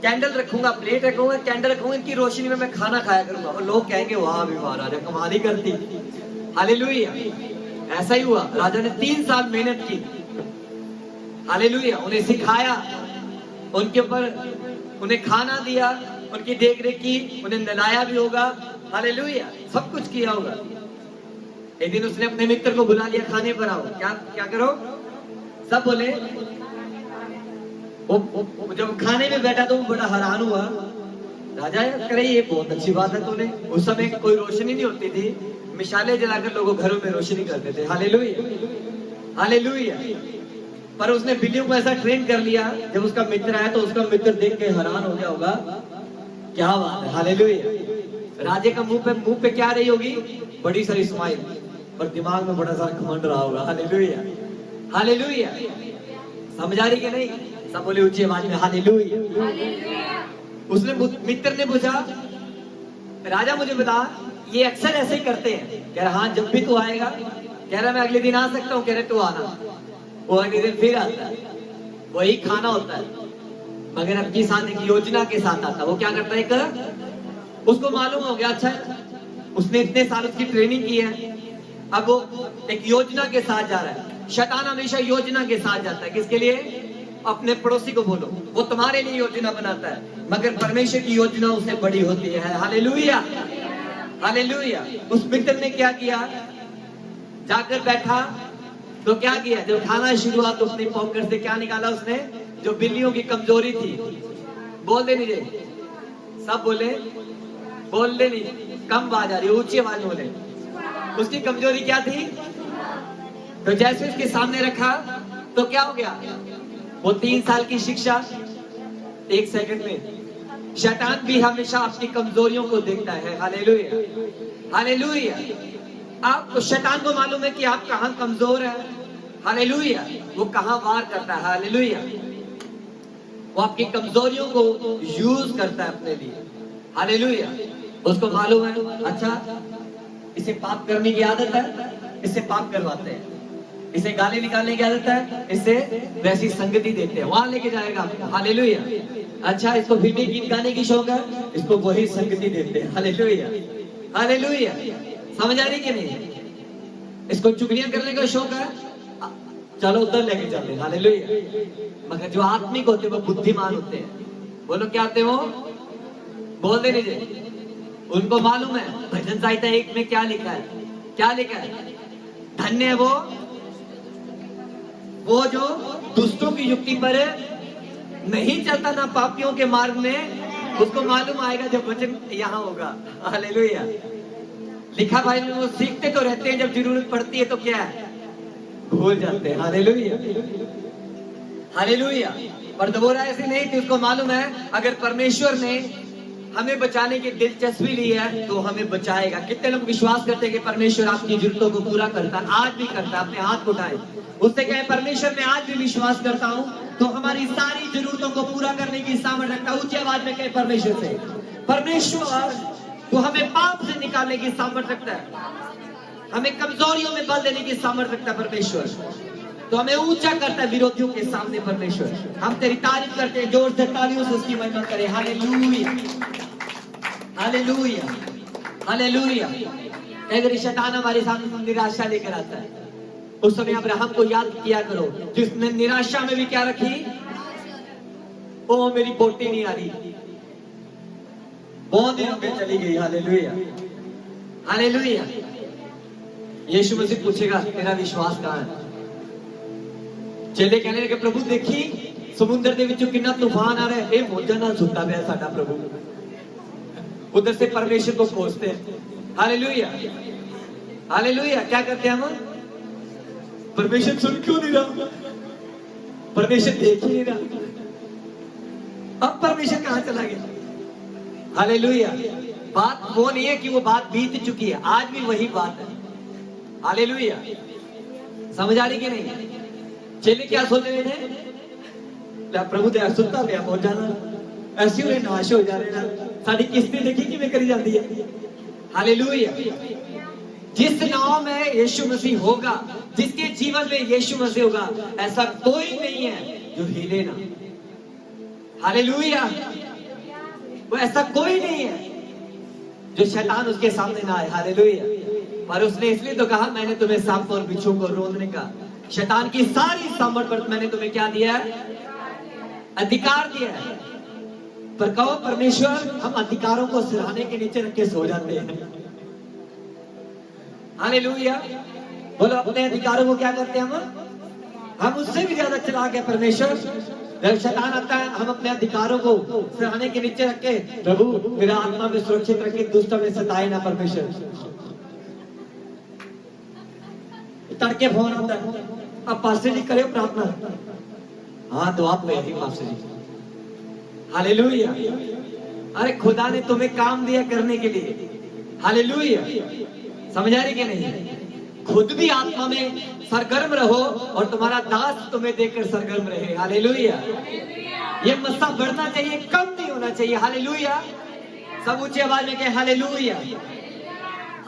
कैंडल रखूंगा, प्लेट रखूंगा, कैंडल रखूंगा, इनकी रोशनी में मैं खाना खाया करूंगा। और लोग कहेंगे वाह भी वाह, राजा कमाल ही करती। हालेलुया। ऐसा ही हुआ। राजा ने 3 साल मेहनत की। हालेलुया। उन्हें सिखाया, उनके ऊपर उन्हें खाना दिया, उनकी देखरेख की, उन्हें नहलाया भी होगा। हालेलुया। सब कुछ किया होगा। एक दिन उसने अपने मित्र को बुला लिया, खाने पर आओ। क्या क्या करो? सब बोले। वो जब खाने में बैठा तो वो बड़ा हैरान हुआ। राजा करे ये बहुत अच्छी बात है तूने। उस समय कोई रोशनी नहीं होती थी, मिसालें जलाकर लोगों घरों में रोशनी करते थे। Hallelujah, hallelujah. पर उसने बिल्लियों को ऐसा ट्रेन कर लिया, जब उसका मित्र आया तो उसका मित्र देख के हैरान हो गया होगा। क्या बात है। हालेलुया। राजे का मुंह पे क्या रही होगी? बड़ी सारी स्माइल, और दिमाग में बड़ा सारा घमंड रहा होगा। Hallelujah, hallelujah. समझ आ रही कि नहीं? सब बोले ऊंची आवाज में हालेलुया। उसने मित्र ने पूछा, राजा मुझे बता ये अक्सर ऐसे ही करते हैं? कह रहा हाँ, जब भी तू आएगा। कह रहा मैं अगले दिन आ सकता हूँ? कह रहे तू आना। वो अगले दिन फिर आता है, वही खाना होता है, मगर अपनी साथ एक योजना के साथ आता। वो क्या करता है? एक उसको मालूम हो गया, अच्छा उसने इतने साल उसकी ट्रेनिंग की है, अब वो एक योजना के साथ जा रहा है। शैतान हमेशा योजना के साथ जाता है। किसके लिए? अपने पड़ोसी को बोलो, वो तुम्हारे लिए योजना बनाता है, मगर परमेश्वर की योजना उससे बड़ी होती है। Hallelujah, hallelujah. उस मित्र ने क्या किया? जाकर बैठा तो क्या किया? जब खाना शुरू हुआ तो अपनी पॉकेट से क्या निकाला उसने? जो बिल्लियों की कमजोरी थी। बोल दे नहीं, सब बोले, बोल दे नहीं, कम आवाज आ रही, ऊंची आवाज बोले। उसकी कमजोरी क्या थी? तो जैसे उसके सामने रखा तो क्या हो गया? वो 3 साल की शिक्षा 1 सेकंड में। शैतान भी हमेशा अपनी कमजोरियों को देखता है। Hallelujah, hallelujah. आपको शैतान को मालूम है कि आप कहां कमजोर है। हालेलुया। वो कहां वार करता है। हालेलुया। वो आपकी कमजोरियों को यूज करता है अपने लिए। हालेलुया। उसको मालूम है, अच्छा इसे पाप करने की आदत है, इससे पाप करवाते हैं। इसे गाली निकालने की आदत है, इससे वैसी संगति देते हैं, वहां लेके जाएगा। हालेलुया। अच्छा इसको फिल्मी गीत गाने की शौक है, इसको वही संगति देते हैं। Hallelujah, hallelujah. समझ आ रही कि नहीं? इसको चुगलियां करने का शौक है, चलो उधर लेके चलते हैं। हालेलुया। मगर जो आत्मिक होते हैं वो बुद्धिमान होते हैं। बोलो क्या होते हो? बोल दे लीजिए। उनको मालूम है भजन संहिता 1 में क्या लिखा है? क्या लिखा है? धन्य है वो जो दुष्टों की युक्ति पर नहीं चलता, ना पापियों के मार्ग में। उसको मालूम आएगा जब वचन यहाँ होगा। हालेलुया। लिखा भाई वो सीखते तो रहते हैं, जब जरूरत पड़ती है तो क्या है? भूल जाते हैं। Hallelujah, hallelujah. पर दबोरा ऐसी नहीं थी, उसको मालूम है अगर परमेश्वर ने हमें बचाने की दिलचस्पी ली है तो हमें बचाएगा। कितने लोग विश्वास करते हैं कि परमेश्वर आपकी जरूरतों को पूरा करता है? आज भी करता है। अपने हाथ उठाए, उससे कहे परमेश्वर मैं आज भी विश्वास करता हूँ तो हमारी सारी जरूरतों को पूरा करने की सामर्थ्य रखता है। ऊंची आवाज में कहे परमेश्वर से, परमेश्वर तो हमें पाप से निकालने की सामर्थ्य रखता है, हमें कमजोरियों में बल देने की सामर्थ्य रखता है परमेश्वर, तो हमें ऊंचा करता है विरोधियों के सामने परमेश्वर। हम तेरी तारीफ करते हैं, जोर से तालियों से उसकी महिमा करें। Hallelujah, hallelujah, hallelujah. कई बार शैतान हमारे सामने निराशा लेकर आता है, उस समय अब्राहम को याद किया करो जिसने निराशा में भी क्या रखी? ओ मेरी पोटी नहीं आ रही, बहुत दिनों में चली गई। Hallelujah, hallelujah. यीशु मसीह पूछेगा तेरा विश्वास कहाँ है? चेले कहने लगे प्रभु देखी समुद्र के विचों कितना तूफान आ रहा है, ए मौजा नाल सुता पिया साडा प्रभु। उधर से परमेश्वर को खोजते हैं। Hallelujah, hallelujah. क्या करते हैं हम? परमेश्वर सुन क्यों नहीं रहा, परमेश्वर देख ही नहीं रहा, अब परमेश्वर कहां चला गया? हालेलुया। बात वो नहीं है कि वो बात बीत चुकी है, आज भी वही बात है। हालेलुया। समझ आ रही कि नहीं? चेले क्या सोच रहे थे? प्रभु दया सुता पिया पहुंच जाना, ऐसी उन्हें नाश हो जा रहे ना, साड़ी किस्ती देखी कि करी जाती है। हालेलुया। जिस नाव में यीशु मसीह होगा, जिसके जीवन में यीशु मसीह होगा, ऐसा कोई नहीं है जो हिले ना। हालेलुया। वो ऐसा कोई नहीं है जो शैतान उसके सामने ना आए। हालेलुया। पर उसने इसलिए तो कहा मैंने तुम्हें सांप और बिच्छू को रोकने का, शैतान की सारी सामर्थ पर मैंने तुम्हें क्या दिया है? अधिकार दिया है। पर कहो परमेश्वर हम अधिकारों को सिरहाने के नीचे रख के सो जाते हैं। हालेलुया। बोलो अपने अधिकारों को क्या करते हैं हम उससे भी ज्यादा चलाक है परमेश्वर। जब शैतान आता है हम अपने अधिकारों को सिरहाने के नीचे रख के, प्रभु मेरा आत्मा में सुरक्षित रखे, दुष्ट में सताए ना परमेश्वर। तड़के फोन आता है, अब पास्टर जी करे प्रार्थना, हाँ तो आप में पास्टर जी। हालेलुया। अरे खुदा ने तुम्हें काम दिया करने के लिए। हालेलुया। समझ आ रही कि नहीं? खुद भी आत्मा में सरगर्म रहो और तुम्हारा दास तुम्हें देखकर सरगर्म रहे। हालेलुया। ये मस्सा बढ़ना चाहिए, कम नहीं होना चाहिए। हालेलुया। सब ऊंची आवाज में कहे हालेलुया,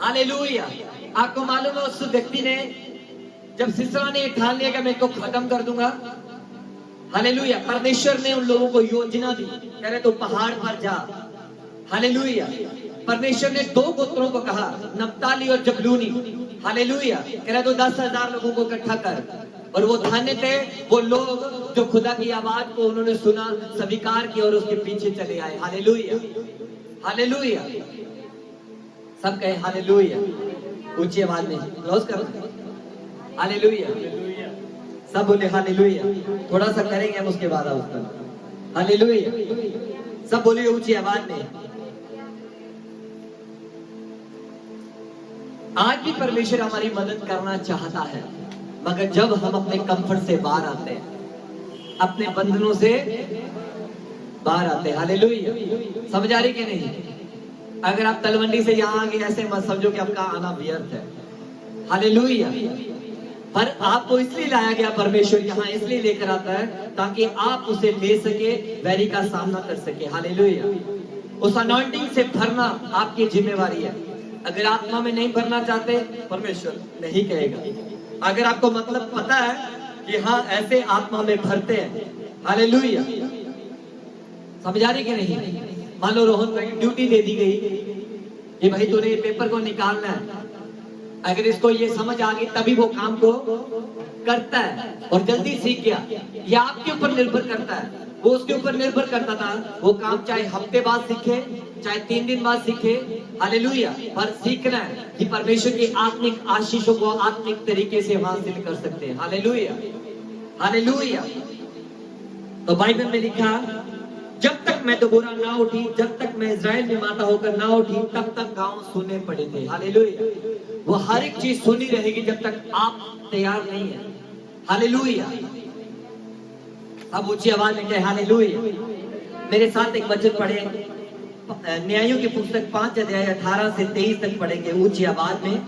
हालेलुया। आपको मालूम है उस व्यक्ति ने जब सिसरा ने ठान लिया कि मैं इसको खत्म कर दूंगा, हालेलुया, परमेश्वर ने उन लोगों को योजना दी, कह रहे तो पहाड़ पर जा। हालेलुया। परमेश्वर ने 2 गोत्रों को कहा, नप्ताली और जबलूनी। हालेलुया। कह रहे तो 10,000 लोगों को इकट्ठा कर, और वो धन्य थे वो लोग जो खुदा की आवाज को उन्होंने सुना, स्वीकार किया और उसके पीछे चले आए। Hallelujah, hallelujah. सब कहे हालेलुया ऊंची आवाज में, क्लोज करो। हालेलुया। सब बोले हालेलुया। थोड़ा सा करेंगे हम उसके बाद उसका हालेलुया। सब बोले ऊंची आवाज में। आज भी परमेश्वर हमारी मदद करना चाहता है, मगर जब हम अपने कंफर्ट से बाहर आते हैं, अपने बंधनों से बाहर आते हैं। हालेलुया। समझ आ रही कि नहीं? अगर आप तलवंडी से यहाँ आ गए ऐसे मत समझो कि आपका आना व्यर्थ है। हालेलुया। पर आपको इसलिए लाया गया, परमेश्वर यहाँ इसलिए लेकर आता है ताकि आप उसे ले सके, वैरी का सामना कर सके। हालेलुया। उस अनॉइंटिंग से भरना आपकी जिम्मेवारी है। अगर आत्मा में नहीं भरना चाहते, परमेश्वर नहीं कहेगा। अगर आपको मतलब पता है कि हाँ ऐसे आत्मा में भरते हैं, हालेलुया। समझ आ रही कि नहीं? मान लो रोहन भाई ड्यूटी दे दी गई कि भाई तूने ये पेपर को निकालना है, अगर इसको ये समझ आ गई तभी वो काम को करता है और जल्दी सीख गया। ये आपके ऊपर निर्भर करता है, वो उसके ऊपर निर्भर करता था। वो काम चाहे हफ्ते बाद सीखे, चाहे 3 दिन बाद सीखे। हालेलुया। पर सीखना है कि परमेश्वर की आत्मिक आशीषों को आत्मिक तरीके से हासिल कर सकते हैं। Hallelujah, hallelujah. तो बाइबल में लिखा, जब तक मैं दबोरा ना उठी, जब तक मैं इजराइल में माता होकर ना उठी, तब तक गांव सुने पड़े थे। हालेलुया। वो हर एक चीज सुनी रहेगी जब तक आप तैयार नहीं है। हालेलुया। अब ऊंची आवाज में कहे हालेलुया। मेरे साथ एक वचन पढ़े, न्यायों की पुस्तक 5 अध्याय 18 से 23 तक पढ़ेंगे ऊंची आवाज में।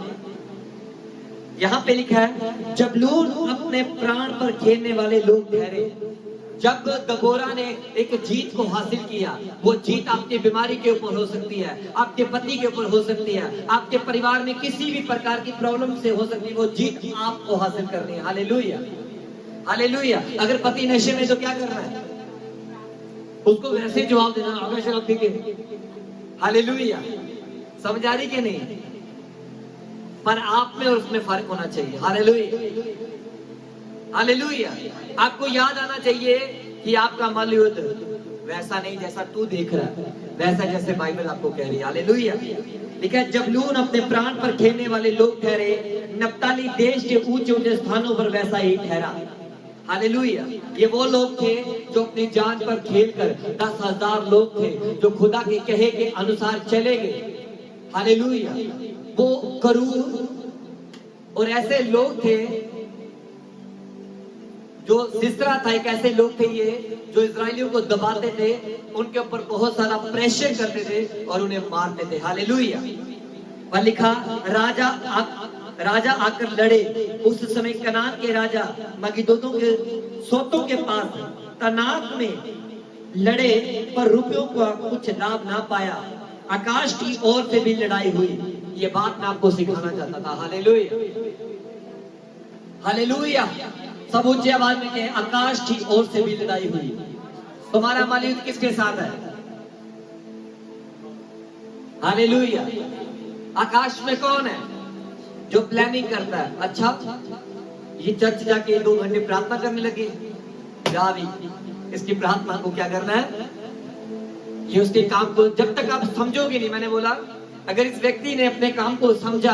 यहाँ पे लिखा है, जबूलून अपने प्राण पर खेलने वाले लोग ठहरे। जब दबोरा ने एक जीत को हासिल किया, वो जीत आपकी बीमारी के ऊपर हो सकती है, आपके पति के ऊपर हो सकती है, आपके परिवार में किसी भी प्रकार की प्रॉब्लम से हो सकती है, वो जीत आपको हासिल करनी है। Hallelujah, hallelujah. अगर पति नशे में तो क्या करना है? उसको वैसे जवाब देना, अगर शराब पी के। हालेलुया, समझ आ रही कि नहीं? पर आप में और उसमें फर्क होना चाहिए। Hallelujah, hallelujah. आपको याद आना चाहिए कि आपका मल युद्ध वैसा नहीं जैसा तू देख रहा है, वैसा जैसे बाइबल आपको कह रही है। हालेलुया। लिखा है, जबूलून अपने प्राण पर खेलने वाले लोग ठहरे, नप्ताली देश के ऊंचे ऊंचे स्थानों पर वैसा ही ठहरा। हालेलुया। ये वो लोग थे जो अपनी जान पर खेलकर 10,000 लोग थे जो खुदा के कहे के अनुसार चले गए। हालेलुया। वो करूर और ऐसे लोग थे जो सिसरा था, एक ऐसे लोग थे ये जो इजरायलियों को दबाते थे, उनके ऊपर बहुत सारा प्रेशर करते थे और उन्हें मारते थे। हालेलुया। पर लिखा, राजा आकर लड़े। उस समय कनान के राजा मगिद्दोनों के सोतों के पास तनात में लड़े, पर रुपयों का कुछ लाभ ना पाया। आकाश की ओर से भी लड़ाई हुई। ये बात मैं आपको सिखाना चाहता था। Hallelujah, hallelujah. सब ऊंची आवाज में कहें, आकाश की ओर से भी लड़ाई हुई। तुम्हारा मल युद्ध किसके साथ है? हालेलुया। आकाश में कौन है जो प्लानिंग करता है? अच्छा, ये चर्च जाके 2 घंटे प्रार्थना करने लगे, जा भी इसकी प्रार्थना को क्या करना है? ये उसके काम को जब तक आप समझोगे नहीं, मैंने बोला अगर इस व्यक्ति ने अपने काम को समझा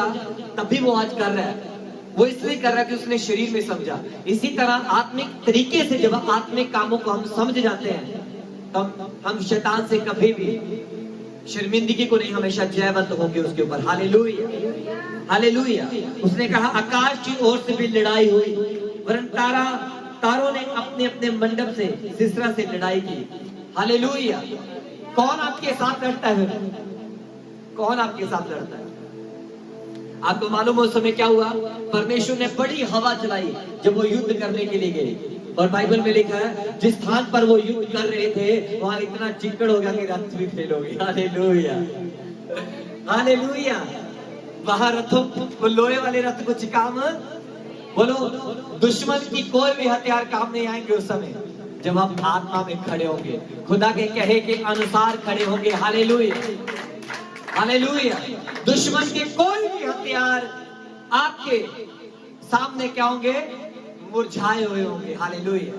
तभी वो आज कर रहा है। वो इसलिए कर रहा है कि उसने शरीर में समझा। इसी तरह आत्मिक तरीके से जब आत्मिक कामों को हम समझ जाते हैं, तब हम शैतान से कभी भी शर्मिंदगी को नहीं, हमेशा जयवंत होंगे उसके ऊपर। Hallelujah, hallelujah. उसने कहा, आकाश की ओर से भी लड़ाई हुई, वरन तारों ने अपने अपने मंडप से सिसरा से लड़ाई की। हालेलुया। कौन आपके साथ लड़ता है? कौन आपके साथ लड़ता है? आपको मालूम है उस समय क्या हुआ? परमेश्वर ने बड़ी हवा चलाई जब वो युद्ध करने के लिए गए। और बाइबल में लिखा है, जिस स्थान पर वो युद्ध कर रहे थे वहां इतना चिक्कड़ हो गया कि रथ भी फेल हो गया। Hallelujah, hallelujah. वहां रथों को, लोहे वाले रथ कुछ काम, बोलो, दुश्मन की कोई भी हथियार काम नहीं आएंगे उस समय जब हम आत्मा में खड़े होंगे, खुदा के कहे के अनुसार खड़े होंगे। Hallelujah, hallelujah. दुश्मन के कोई भी हथियार आपके सामने क्या होंगे? मुरझाए हुए होंगे। हालेलुया।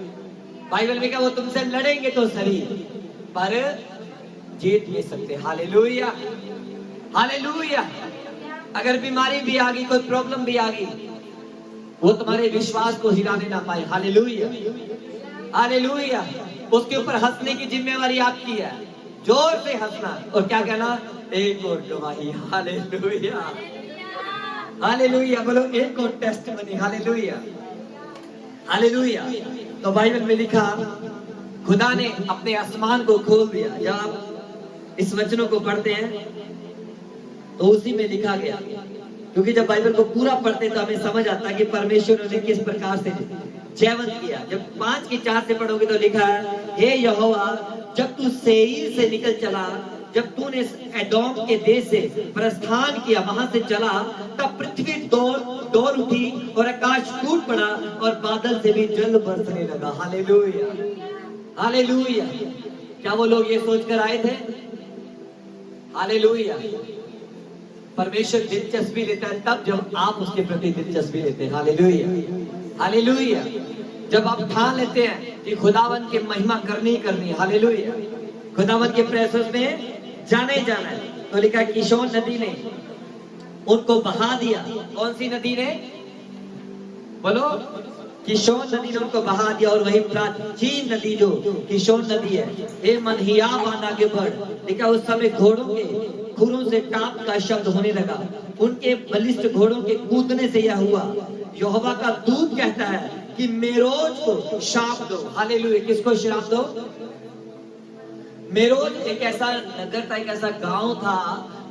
बाइबल में क्या, वो तुमसे लड़ेंगे तो सही पर जीत नहीं सकते। Hallelujah, hallelujah. अगर बीमारी भी आ गई, कोई प्रॉब्लम भी आ गई, वो तुम्हारे विश्वास को हिलाने ना पाए। Hallelujah, hallelujah. उसके ऊपर हंसने की जिम्मेवारी आपकी है। जोर से हंसना और क्या कहना? एक और गवाही। Hallelujah, hallelujah. बोलो, एक और टेस्टिमनी। Hallelujah, hallelujah. तो बाइबल में लिखा, खुदा ने अपने आसमान को खोल दिया। जब आप इस वचनों को पढ़ते हैं तो उसी में लिखा गया, क्योंकि जब बाइबल को पूरा पढ़ते तो हमें समझ आता है कि परमेश्वर ने किस प्रकार से जयवंत किया। जब 5 की 4 से पढ़ोगे तो लिखा है, हे यहोवा, जब तू सेईर से निकल चला, जब तूने एदोम के देश से प्रस्थान किया, वहां से चला, तब पृथ्वी दौड़ उठी और आकाश टूट पड़ा और बादल से भी जल बरसने लगा। Hallelujah, hallelujah. क्या वो लोग ये सोचकर आए थे? हालेलुया। परमेश्वर दिलचस्पी लेता है तब जब आप उसके प्रति दिलचस्पी लेते हैं। Hallelujah, hallelujah. जब आप ठान लेते हैं कि खुदावन की महिमा करनी ही करनी है। हालेलुया। खुदावन के प्रेसेस में जाने जाना है। तो लिखा, किशोन नदी ने उनको बहा दिया। कौन सी नदी ने? बोलो, किशोन नदी ने उनको बहा दिया। और वही प्राचीन नदी जो किशोन नदी है, हे मनहियाब आगे बढ़। लिखा, उस समय घोड़ों के खुरों से टाप का शब्द होने लगा। उनके बलिष्ठ घोड़ों के कूदने से यह हुआ, यहोवा का दूत कहता है, कि मेरोज को शाप दो। हालेलुया। किसको श्राप दो? मेरोज एक ऐसा नगर था, एक ऐसा गांव था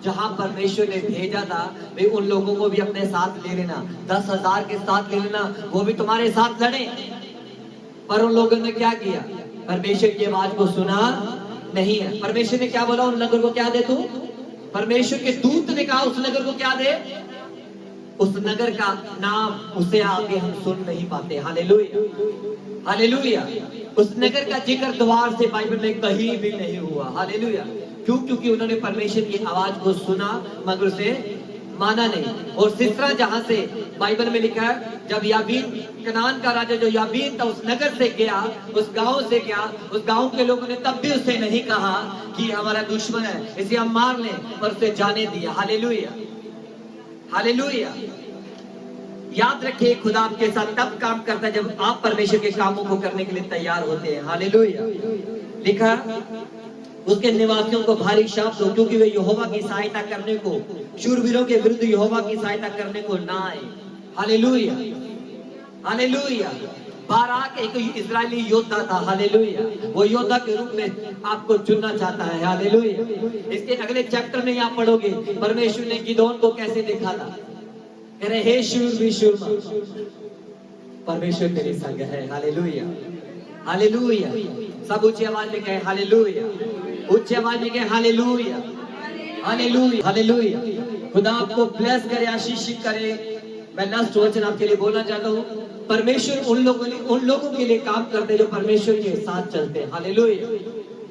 जहां परमेश्वर ने भेजा था भाई उन लोगों को भी अपने साथ ले लेना, 10,000 के साथ ले लेना, वो भी तुम्हारे साथ लड़े। पर उन लोगों ने क्या किया? परमेश्वर की आवाज को सुना नहीं है। परमेश्वर ने क्या बोला? उन नगर को क्या दे तू? परमेश्वर के दूत ने कहा उस नगर को क्या दे? उस नगर का नाम उसे आगे हम सुन नहीं पाते। Hallelujah, hallelujah. उस नगर का जिक्र द्वार से बाइबल में कहीं भी नहीं हुआ। हालेलुया। क्यों? क्योंकि उन्होंने परमेश्वर की आवाज को सुना मगर उसे माना नहीं। और सिसरा जहां से बाइबल में लिखा है, जब याबीन कनान का राजा जो याबीन था उस नगर से गया, उस गांव से गया, उस गांव के लोगों ने तब भी उसे नहीं कहा कि हमारा दुश्मन है इसे हम मार लें, पर उसे जाने दिया। Hallelujah, hallelujah. याद रखिए खुदा आपके साथ तब काम करता है जब आप परमेश्वर के कामों को करने के लिए तैयार होते हैं। हालेलुया। लिखा उसके निवासियों को भारी शाप दो क्योंकि वे यहोवा की सहायता करने को, शूरवीरों के विरुद्ध यहोवा की सहायता करने को ना आए। Hallelujah, hallelujah. बाराक एक इजरायली योद्धा था। हालेलुया। वो योद्धा के रूप में आपको चुनना चाहता है। हालेलुया। इसके अगले चैप्टर में आप पढ़ोगे परमेश्वर ने गिदोन को कैसे देखा था। कह रहे हे शूर, परमेश्वर तेरे संग है। Hallelujah, hallelujah. सब ऊंची आवाज में कहे हालेलुया, उच्च आवाज में कहे हालेलुया, हालेलुया, हालेलुया। खुदा आपको ब्लेस करे, आशीषित करे। मैं लास्ट वचन आपके लिए बोलना चाहता हूँ। परमेश्वर उन लोगों के लिए काम करते हैं जो परमेश्वर के साथ चलते हैं। हालेलुया।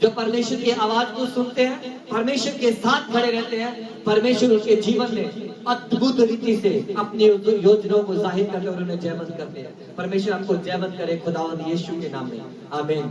जो परमेश्वर की आवाज को सुनते हैं, परमेश्वर के साथ खड़े रहते हैं, परमेश्वर उनके जीवन में अद्भुत रीति से अपनी योजनाओं को जाहिर करते हैं और उन्हें जयवंत करते हैं। परमेश्वर आपको जयवंत करे खुदावंद यीशु के नाम में। आमीन।